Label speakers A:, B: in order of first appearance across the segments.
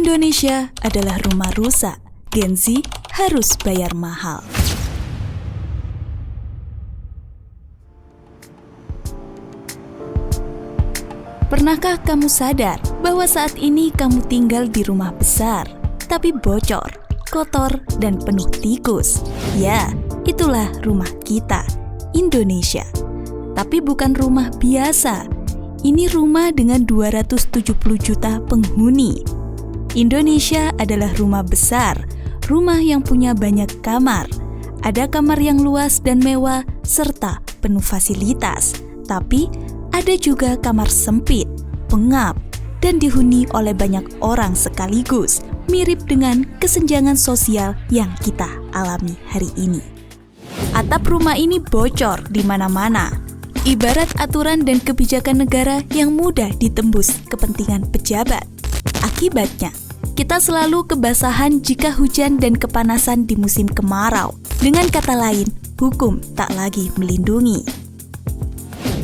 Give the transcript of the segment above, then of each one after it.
A: Indonesia adalah rumah rusak. Gen Z harus bayar mahal. Pernahkah kamu sadar bahwa saat ini kamu tinggal di rumah besar, tapi bocor, kotor, dan penuh tikus? Ya, itulah rumah kita, Indonesia. Tapi bukan rumah biasa. Ini rumah dengan 270 juta penghuni. Indonesia adalah rumah besar, rumah yang punya banyak kamar. Ada kamar yang luas dan mewah, serta penuh fasilitas. Tapi ada juga kamar sempit, pengap, dan dihuni oleh banyak orang sekaligus, mirip dengan kesenjangan sosial yang kita alami hari ini. Atap rumah ini bocor di mana-mana, ibarat aturan dan kebijakan negara yang mudah ditembus kepentingan pejabat. Akibatnya, kita selalu kebasahan jika hujan dan kepanasan di musim kemarau. Dengan kata lain, hukum tak lagi melindungi.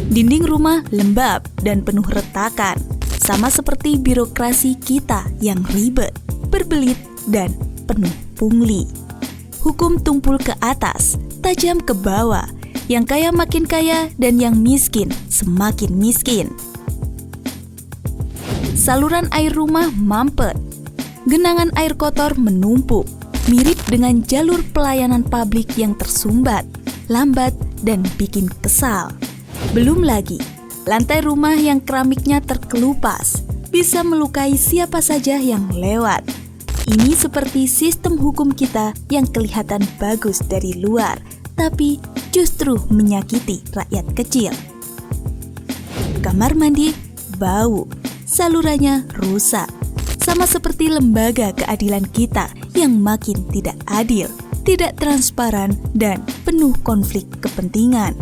A: Dinding rumah lembab dan penuh retakan, sama seperti birokrasi kita yang ribet, berbelit, dan penuh pungli. Hukum tumpul ke atas, tajam ke bawah, yang kaya makin kaya dan yang miskin semakin miskin. Saluran air rumah mampet, genangan air kotor menumpuk, mirip dengan jalur pelayanan publik yang tersumbat, lambat, dan bikin kesal. Belum lagi, lantai rumah yang keramiknya terkelupas, bisa melukai siapa saja yang lewat. Ini seperti sistem hukum kita yang kelihatan bagus dari luar, tapi justru menyakiti rakyat kecil. Kamar mandi bau, salurannya rusak, sama seperti lembaga keadilan kita yang makin tidak adil, tidak transparan, dan penuh konflik kepentingan.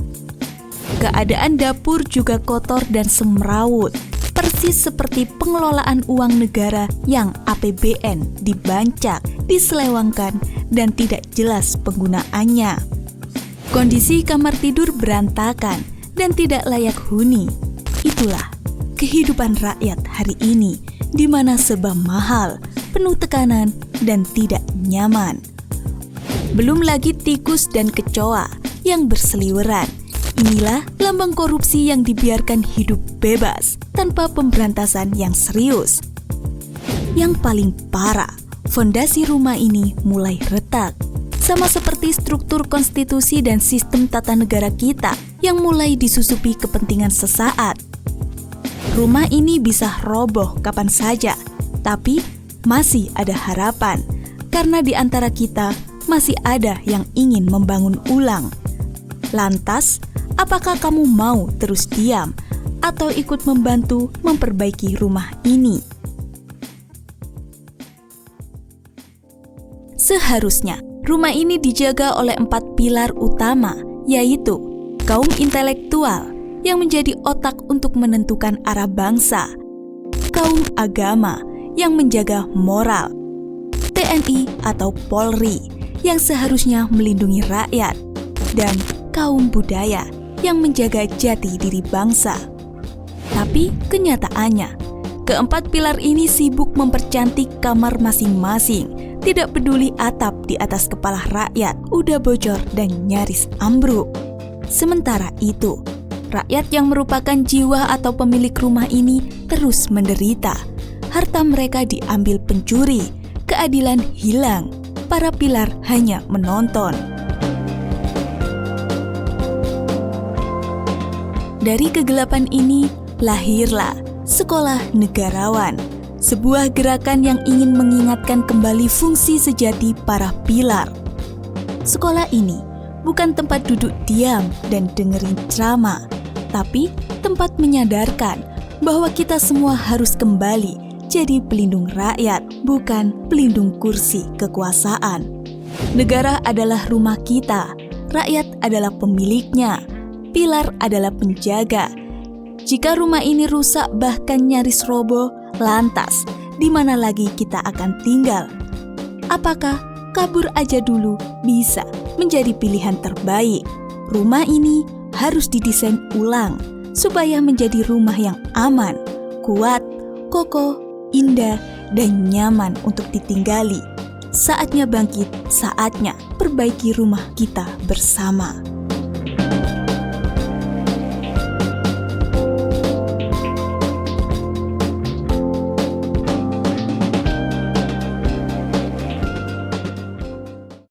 A: Keadaan dapur juga kotor dan semrawut, persis seperti pengelolaan uang negara yang APBN dibancak, diselewangkan, dan tidak jelas penggunaannya. Kondisi kamar tidur berantakan dan tidak layak huni. Itulah kehidupan rakyat hari ini, di mana serba mahal, penuh tekanan, dan tidak nyaman. Belum lagi tikus dan kecoa yang berseliweran. Inilah lambang korupsi yang dibiarkan hidup bebas tanpa pemberantasan yang serius. Yang paling parah, fondasi rumah ini mulai retak. Sama seperti struktur konstitusi dan sistem tata negara kita yang mulai disusupi kepentingan sesaat. Rumah ini bisa roboh kapan saja, tapi masih ada harapan, karena di antara kita masih ada yang ingin membangun ulang. Lantas, apakah kamu mau terus diam atau ikut membantu memperbaiki rumah ini? Seharusnya, rumah ini dijaga oleh 4 pilar utama, yaitu kaum intelektual yang menjadi otak untuk menentukan arah bangsa, kaum agama yang menjaga moral, TNI atau Polri yang seharusnya melindungi rakyat, dan kaum budaya yang menjaga jati diri bangsa. Tapi kenyataannya, keempat pilar ini sibuk mempercantik kamar masing-masing, tidak peduli atap di atas kepala rakyat udah bocor dan nyaris ambruk. Sementara itu, rakyat yang merupakan jiwa atau pemilik rumah ini terus menderita. Harta mereka diambil pencuri, keadilan hilang, para pilar hanya menonton. Dari kegelapan ini, lahirlah Sekolah Negarawan, sebuah gerakan yang ingin mengingatkan kembali fungsi sejati para pilar. Sekolah ini bukan tempat duduk diam dan dengerin ceramah, tapi tempat menyadarkan bahwa kita semua harus kembali jadi pelindung rakyat, bukan pelindung kursi kekuasaan. Negara adalah rumah kita, rakyat adalah pemiliknya, pilar adalah penjaga. Jika rumah ini rusak bahkan nyaris roboh, lantas di mana lagi kita akan tinggal? Apakah kabur aja dulu bisa menjadi pilihan terbaik? Rumah ini harus didesain ulang supaya menjadi rumah yang aman, kuat, kokoh, indah, dan nyaman untuk ditinggali. Saatnya bangkit, saatnya perbaiki rumah kita bersama.